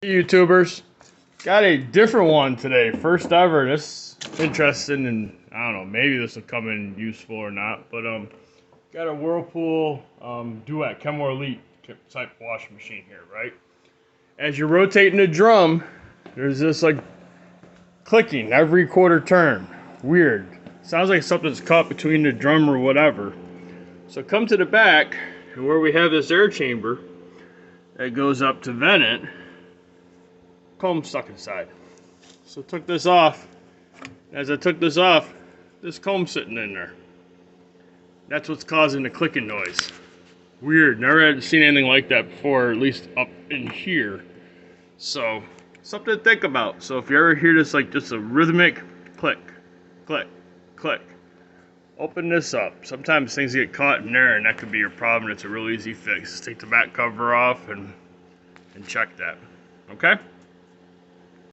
YouTubers, got a different one today, first ever. This is interesting, and I don't know, maybe this will come in useful or not, but got a Whirlpool Duet Chemo Elite type washing machine here, right? As you're rotating the drum, there's this like clicking every quarter turn. Weird. Sounds like something's caught between the drum or whatever. So come to the back, and where we have this air chamber that goes up to vent it, comb stuck inside. So took this off. As I took this off, this comb sitting in there. That's what's causing the clicking noise. Weird, never had seen anything like that before, at least up in here. So, something to think about. So if you ever hear this, like just a rhythmic click, click, click, open this up. Sometimes things get caught in there and that could be your problem. It's a real easy fix. Just take the back cover off and check that. Okay?